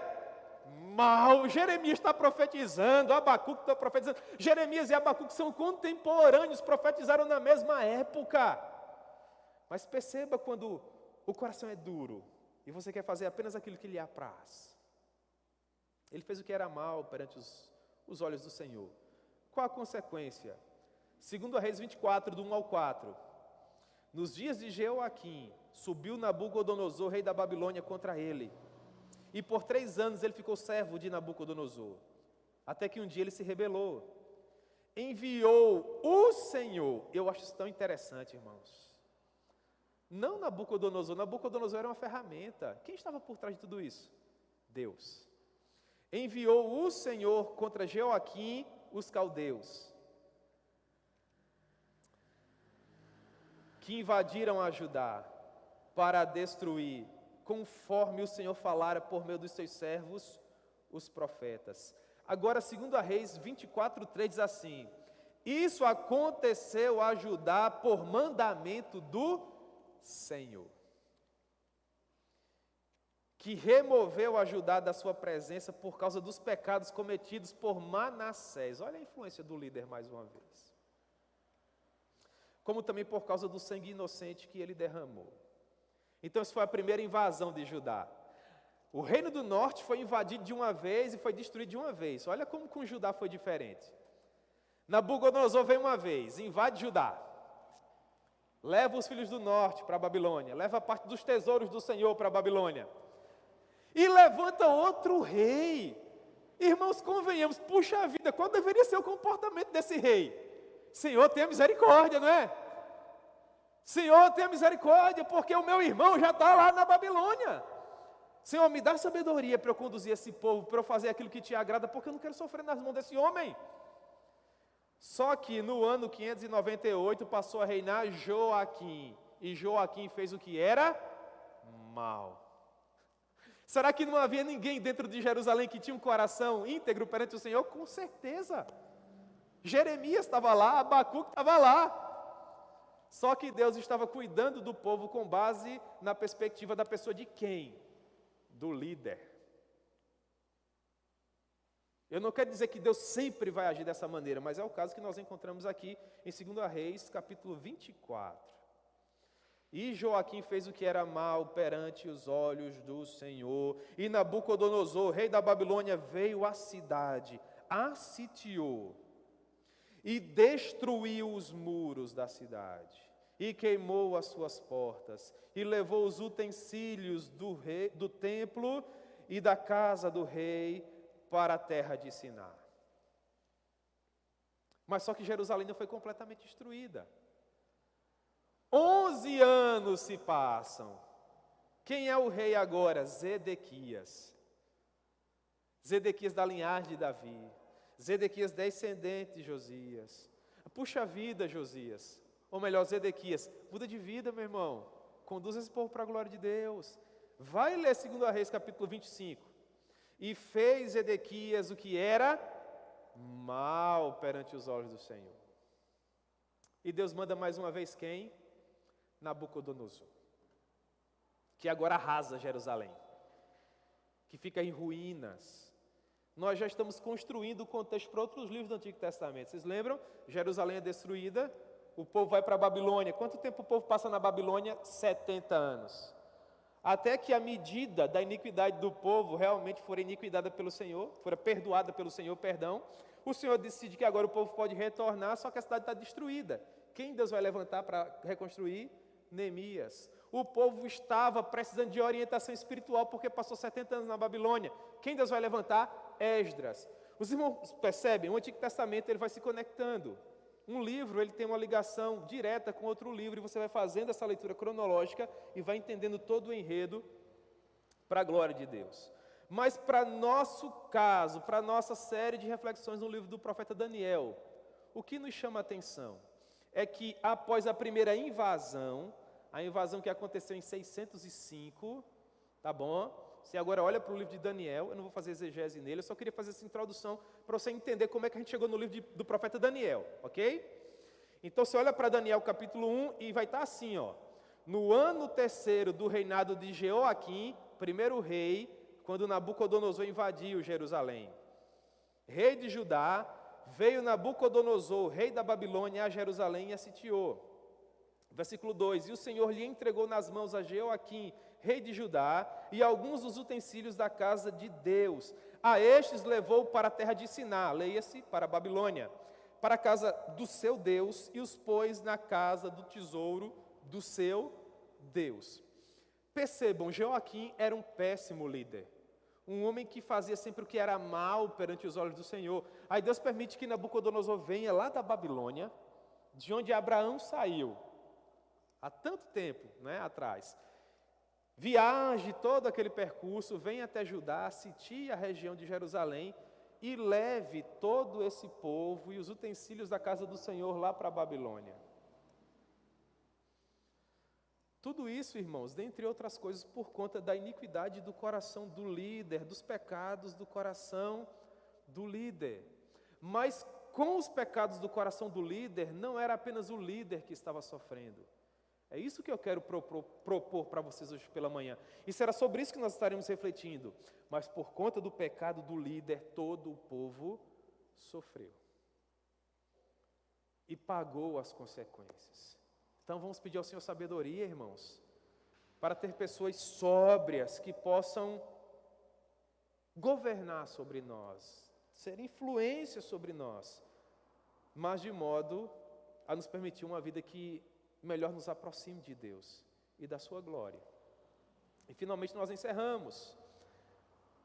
[SPEAKER 1] mal. Jeremias está profetizando, Abacuque está profetizando. Jeremias e Abacuque são contemporâneos, profetizaram na mesma época. Mas perceba quando o coração é duro e você quer fazer apenas aquilo que lhe apraz. Ele fez o que era mal perante os olhos do Senhor. Qual a consequência? 2 Reis 24, do 1 ao 4. Nos dias de Jeoaquim, subiu Nabucodonosor, rei da Babilônia, contra ele. E por 3 anos ele ficou servo de Nabucodonosor. Até que um dia ele se rebelou. Enviou o Senhor. Eu acho isso tão interessante, irmãos. Não Nabucodonosor. Nabucodonosor era uma ferramenta. Quem estava por trás de tudo isso? Deus. Enviou o Senhor contra Jeoaquim, os caldeus, que invadiram a Judá para destruir, conforme o Senhor falara por meio dos seus servos, os profetas. Agora, 2 Reis 24:3 diz assim: isso aconteceu a Judá por mandamento do Senhor, que removeu a Judá da sua presença por causa dos pecados cometidos por Manassés. Olha a influência do líder mais uma vez. Como também por causa do sangue inocente que ele derramou. Então, essa foi a primeira invasão de Judá. O reino do norte foi invadido de uma vez e foi destruído de uma vez. Olha como com Judá foi diferente. Nabucodonosor veio uma vez, invade Judá. leva os filhos do norte para a Babilônia, leva a parte dos tesouros do Senhor para a Babilônia. E levanta outro rei. Irmãos, convenhamos, puxa vida, qual deveria ser o comportamento desse rei? Senhor, tenha misericórdia, não é? Senhor, tenha misericórdia, porque o meu irmão já está lá na Babilônia. Senhor, me dá sabedoria para eu conduzir esse povo, para eu fazer aquilo que te agrada, porque eu não quero sofrer nas mãos desse homem. Só que no ano 598 passou a reinar Joaquim. E Joaquim fez o que era mal. Será que não havia ninguém dentro de Jerusalém que tinha um coração íntegro perante o Senhor? Com certeza. Jeremias estava lá, Abacuque estava lá. Só que Deus estava cuidando do povo com base na perspectiva da pessoa de quem? Do líder. Eu não quero dizer que Deus sempre vai agir dessa maneira, mas é o caso que nós encontramos aqui em 2 Reis, capítulo 24. E Joaquim fez o que era mal perante os olhos do Senhor. E Nabucodonosor, rei da Babilônia, veio à cidade, a sitiou e destruiu os muros da cidade. E queimou as suas portas. E levou os utensílios do templo e da casa do rei para a terra de Siná. Mas só que Jerusalém não foi completamente destruída. 11 anos se passam. Quem é o rei agora? Zedequias. Zedequias da linhagem de Davi. Zedequias descendente de Josias. Puxa vida, Josias. Ou melhor, Zedequias. Muda de vida, meu irmão. Conduz esse povo para a glória de Deus. Vai ler 2 Reis, capítulo 25. E fez Zedequias o que era mal perante os olhos do Senhor. E Deus manda mais uma vez quem? Nabucodonosor, que agora arrasa Jerusalém, que fica em ruínas. Nós já estamos construindo o contexto para outros livros do Antigo Testamento. Vocês lembram? Jerusalém é destruída, o povo vai para a Babilônia. Quanto tempo o povo passa na Babilônia? 70 anos. Até que a medida da iniquidade do povo realmente for iniquidada pelo Senhor, for perdoada pelo Senhor, perdão. O Senhor decide que agora o povo pode retornar, só que a cidade está destruída. Quem Deus vai levantar para reconstruir? Neemias. O povo estava precisando de orientação espiritual porque passou 70 anos na Babilônia. Quem Deus vai levantar? Esdras. Os irmãos percebem, o Antigo Testamento ele vai se conectando. Um livro ele tem uma ligação direta com outro livro e você vai fazendo essa leitura cronológica e vai entendendo todo o enredo para a glória de Deus. Mas para nosso caso, para nossa série de reflexões no livro do profeta Daniel, o que nos chama a atenção é que após a primeira invasão, a invasão que aconteceu em 605, tá bom? Você agora olha para o livro de Daniel, eu não vou fazer exegese nele, eu só queria fazer essa introdução para você entender como é que a gente chegou no livro do profeta Daniel, ok? Então você olha para Daniel capítulo 1 e vai estar assim, ó. No ano 3º do reinado de Jeoaquim, primeiro rei, quando Nabucodonosor invadiu Jerusalém. Rei de Judá, veio Nabucodonosor, rei da Babilônia, a Jerusalém e a sitiou. Versículo 2, e o Senhor lhe entregou nas mãos a Jeoaquim, rei de Judá, e alguns dos utensílios da casa de Deus. A estes levou para a terra de Siná, leia-se, para a Babilônia, para a casa do seu Deus, e os pôs na casa do tesouro do seu Deus. Percebam, Jeoaquim era um péssimo líder. Um homem que fazia sempre o que era mal perante os olhos do Senhor. Aí Deus permite que Nabucodonosor venha lá da Babilônia, de onde Abraão saiu, há tanto tempo, né, atrás. Viaje todo aquele percurso, venha até Judá, sitie a região de Jerusalém e leve todo esse povo e os utensílios da casa do Senhor lá para a Babilônia. Tudo isso, irmãos, dentre outras coisas, por conta da iniquidade do coração do líder, dos pecados do coração do líder. Mas com os pecados do coração do líder, não era apenas o líder que estava sofrendo. É isso que eu quero propor para vocês hoje pela manhã. E será sobre isso que nós estaremos refletindo. Mas por conta do pecado do líder, todo o povo sofreu. E pagou as consequências. Então vamos pedir ao Senhor sabedoria, irmãos, para ter pessoas sóbrias que possam governar sobre nós, ser influência sobre nós, mas de modo a nos permitir uma vida que melhor nos aproxime de Deus e da sua glória. E finalmente nós encerramos,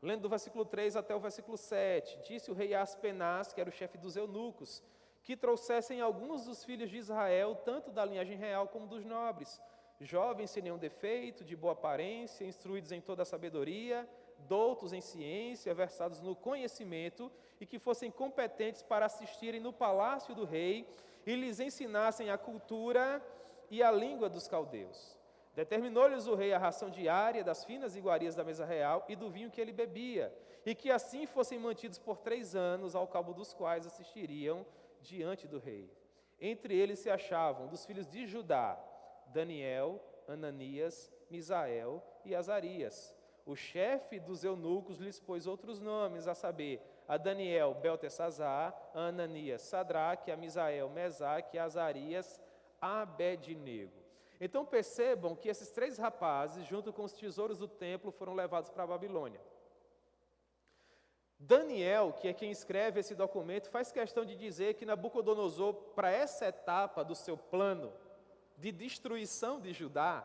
[SPEAKER 1] lendo do versículo 3 até o versículo 7. Disse o rei Aspenaz, que era o chefe dos eunucos, que trouxessem alguns dos filhos de Israel, tanto da linhagem real como dos nobres, jovens sem nenhum defeito, de boa aparência, instruídos em toda a sabedoria, doutos em ciência, versados no conhecimento, e que fossem competentes para assistirem no palácio do rei e lhes ensinassem a cultura e a língua dos caldeus. Determinou-lhes o rei a ração diária das finas iguarias da mesa real e do vinho que ele bebia, e que assim fossem mantidos por 3 anos, ao cabo dos quais assistiriam diante do rei. Entre eles se achavam, dos filhos de Judá, Daniel, Ananias, Misael e Azarias. O chefe dos eunucos lhes pôs outros nomes, a saber, a Daniel, Beltesazar, a Ananias, Sadraque, a Misael, Mesaque, a Azarias, Abednego. Então percebam que esses 3 rapazes, junto com os tesouros do templo, foram levados para a Babilônia. Daniel, que é quem escreve esse documento, faz questão de dizer que Nabucodonosor, para essa etapa do seu plano de destruição de Judá,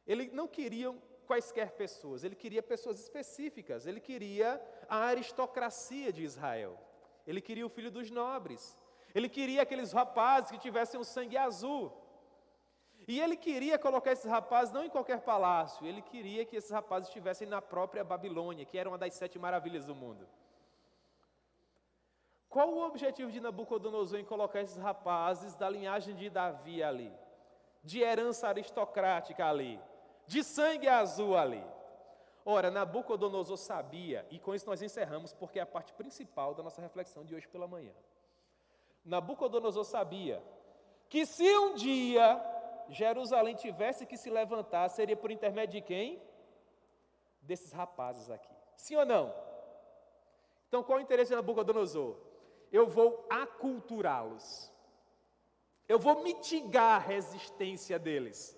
[SPEAKER 1] ele não queria quaisquer pessoas, ele queria pessoas específicas, ele queria a aristocracia de Israel, ele queria o filho dos nobres, ele queria aqueles rapazes que tivessem o sangue azul, e ele queria colocar esses rapazes não em qualquer palácio, ele queria que esses rapazes estivessem na própria Babilônia, que era uma das 7 maravilhas do mundo. Qual o objetivo de Nabucodonosor em colocar esses rapazes da linhagem de Davi ali, de herança aristocrática ali, de sangue azul ali? Ora, Nabucodonosor sabia, e com isso nós encerramos, porque é a parte principal da nossa reflexão de hoje pela manhã. Nabucodonosor sabia que se um dia Jerusalém tivesse que se levantar, seria por intermédio de quem? Desses rapazes aqui. Sim ou não? Então, qual é o interesse de Nabucodonosor? Eu vou aculturá-los. Eu vou mitigar a resistência deles.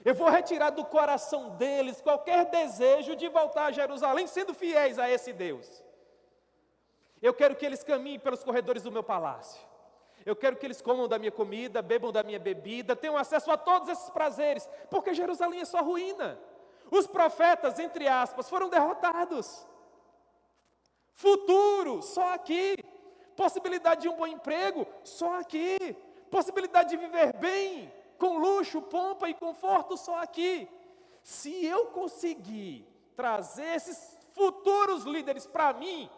[SPEAKER 1] Eu vou retirar do coração deles qualquer desejo de voltar a Jerusalém, sendo fiéis a esse Deus. Eu quero que eles caminhem pelos corredores do meu palácio. Eu quero que eles comam da minha comida, bebam da minha bebida, tenham acesso a todos esses prazeres, porque Jerusalém é só ruína. Os profetas, entre aspas, foram derrotados. Futuro, só aqui. Possibilidade de um bom emprego, só aqui. Possibilidade de viver bem, com luxo, pompa e conforto, só aqui. Se eu conseguir trazer esses futuros líderes para mim,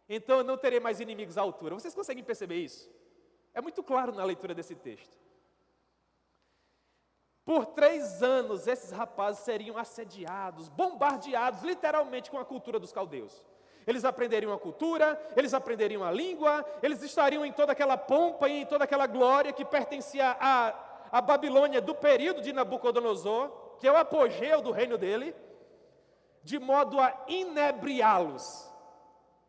[SPEAKER 1] então eu não terei mais inimigos à altura. Vocês conseguem perceber isso? É muito claro na leitura desse texto. Por 3 anos, esses rapazes seriam assediados, bombardeados, literalmente, com a cultura dos caldeus. Eles aprenderiam a cultura, eles aprenderiam a língua, eles estariam em toda aquela pompa e em toda aquela glória que pertencia à Babilônia do período de Nabucodonosor, que é o apogeu do reino dele, de modo a inebriá-los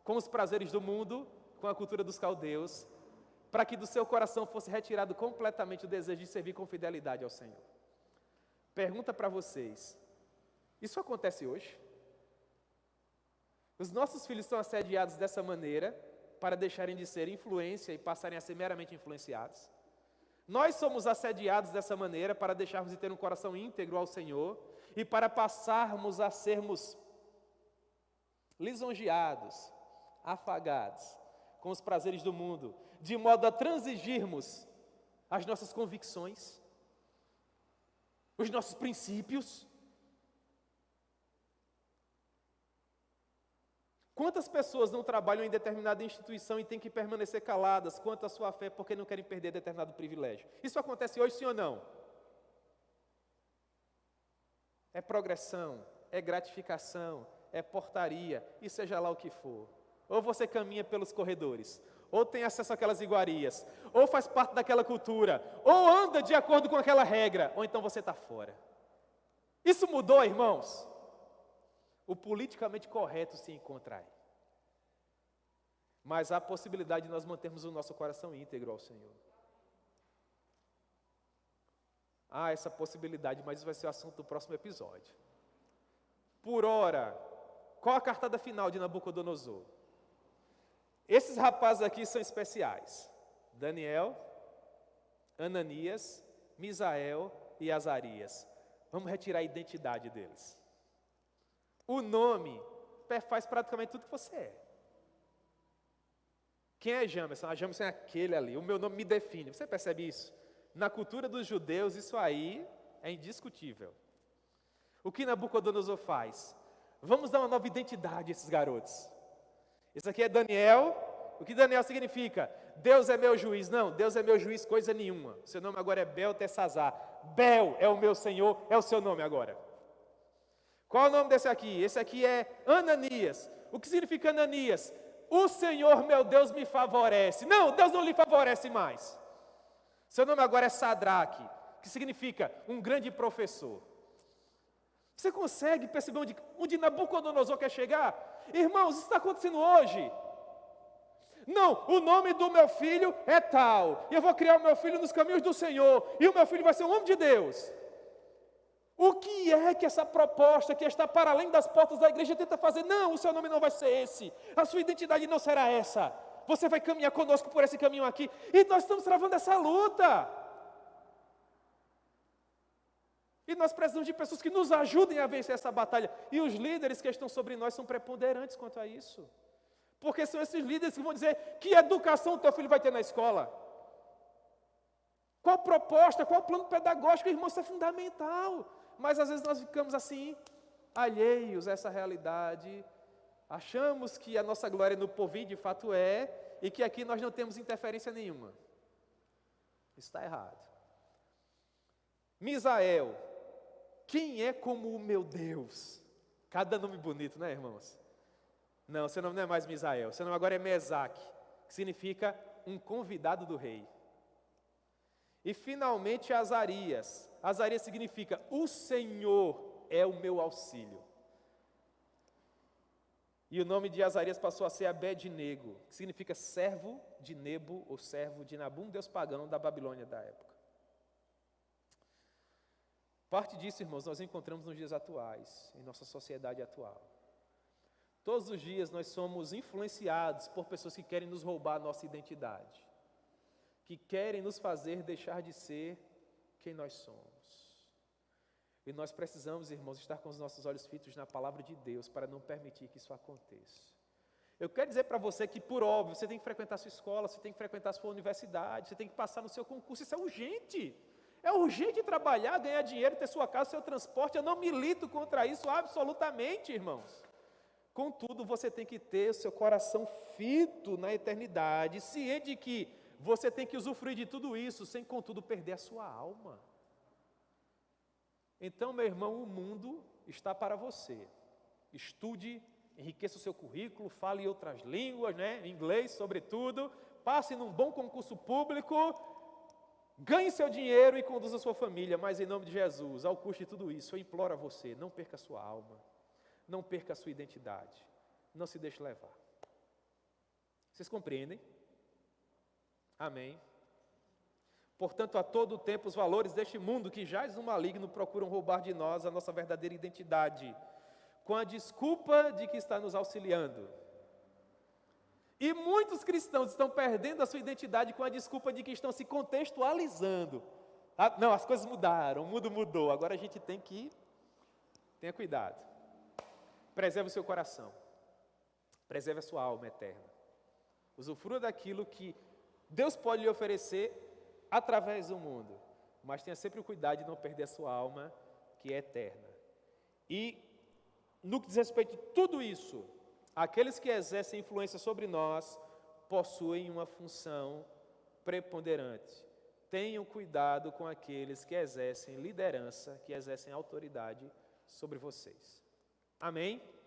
[SPEAKER 1] com os prazeres do mundo, com a cultura dos caldeus, para que do seu coração fosse retirado completamente o desejo de servir com fidelidade ao Senhor. Pergunta para vocês, isso acontece hoje? Os nossos filhos são assediados dessa maneira, para deixarem de ser influência e passarem a ser meramente influenciados? Nós somos assediados dessa maneira, para deixarmos de ter um coração íntegro ao Senhor, e para passarmos a sermos lisonjeados, afagados, com os prazeres do mundo, de modo a transigirmos as nossas convicções, os nossos princípios. Quantas pessoas não trabalham em determinada instituição e têm que permanecer caladas quanto à sua fé porque não querem perder determinado privilégio? Isso acontece hoje, sim ou não? É progressão, é gratificação, é portaria, e seja lá o que for. Ou você caminha pelos corredores, ou tem acesso àquelas iguarias, ou faz parte daquela cultura, ou anda de acordo com aquela regra, ou então você está fora. Isso mudou, irmãos? O politicamente correto se encontra aí. Mas há a possibilidade de nós mantermos o nosso coração íntegro ao Senhor. Há essa possibilidade, mas isso vai ser o assunto do próximo episódio. Por ora, qual a cartada final de Nabucodonosor? Esses rapazes aqui são especiais. Daniel, Ananias Misael e Azarias. Vamos retirar a identidade deles. O nome faz praticamente tudo que você é. Quem é Jamerson? Jamerson é aquele ali. O meu nome me define. Você percebe isso? Na cultura dos judeus, isso aí é indiscutível. O que Nabucodonosor faz? Vamos dar uma nova identidade a esses garotos. Esse aqui é Daniel. O que Daniel significa? Deus é meu juiz. Não, Deus é meu juiz coisa nenhuma. Seu nome agora é Beltesazar. Bel é o meu Senhor, é o seu nome agora. Qual é o nome desse aqui? Esse aqui é Ananias. O que significa Ananias? O Senhor meu Deus me favorece. Não, Deus não lhe favorece mais. Seu nome agora é Sadraque, que significa um grande professor. Você consegue perceber onde Nabucodonosor quer chegar? Irmãos, isso está acontecendo hoje. Não, o nome do meu filho é tal. E eu vou criar o meu filho nos caminhos do Senhor. E o meu filho vai ser um homem de Deus. O que é que essa proposta que está para além das portas da igreja tenta fazer? Não, o seu nome não vai ser esse. A sua identidade não será essa. Você vai caminhar conosco por esse caminho aqui. E nós estamos travando essa luta. E nós precisamos de pessoas que nos ajudem a vencer essa batalha. E os líderes que estão sobre nós são preponderantes quanto a isso. Porque são esses líderes que vão dizer que educação o teu filho vai ter na escola. Qual proposta, qual plano pedagógico, irmão, isso é fundamental. Mas às vezes nós ficamos assim, alheios a essa realidade. Achamos que a nossa glória no porvir de fato é, e que aqui nós não temos interferência nenhuma. Isso está errado. Misael, quem é como o meu Deus? Cada nome bonito, né, irmãos? Não, seu nome não é mais Misael, seu nome agora é Mesaque, que significa um convidado do rei. E finalmente Azarias. Azarias significa o Senhor é o meu auxílio. E o nome de Azarias passou a ser Abed-nego, que significa servo de Nebo, ou servo de Nabum, deus pagão da Babilônia da época. Parte disso, irmãos, nós encontramos nos dias atuais, em nossa sociedade atual. Todos os dias nós somos influenciados por pessoas que querem nos roubar a nossa identidade, que querem nos fazer deixar de ser quem nós somos. E nós precisamos, irmãos, estar com os nossos olhos fitos na palavra de Deus para não permitir que isso aconteça. Eu quero dizer para você que, por óbvio, você tem que frequentar a sua escola, você tem que frequentar a sua universidade, você tem que passar no seu concurso, isso é urgente. É urgente trabalhar, ganhar dinheiro, ter sua casa, seu transporte. Eu não milito contra isso absolutamente, irmãos. Contudo, você tem que ter o seu coração fito na eternidade, ciente de que você tem que usufruir de tudo isso, sem contudo perder a sua alma. Então, meu irmão, o mundo está para você. Estude, enriqueça o seu currículo, fale em outras línguas, inglês sobretudo, passe num bom concurso público, ganhe seu dinheiro e conduza a sua família, mas em nome de Jesus, ao custo de tudo isso, eu imploro a você, não perca a sua alma, não perca a sua identidade, não se deixe levar. Vocês compreendem? Amém. Portanto, a todo tempo os valores deste mundo que jaz no maligno procuram roubar de nós a nossa verdadeira identidade, com a desculpa de que está nos auxiliando. E muitos cristãos estão perdendo a sua identidade com a desculpa de que estão se contextualizando. Não, as coisas mudaram, o mundo mudou, agora a gente tem que... Tenha cuidado. Preserve o seu coração. Preserve a sua alma eterna. Usufrua daquilo que Deus pode lhe oferecer através do mundo, mas tenha sempre o cuidado de não perder a sua alma, que é eterna. E, no que diz respeito a tudo isso, aqueles que exercem influência sobre nós, possuem uma função preponderante. Tenham cuidado com aqueles que exercem liderança, que exercem autoridade sobre vocês. Amém?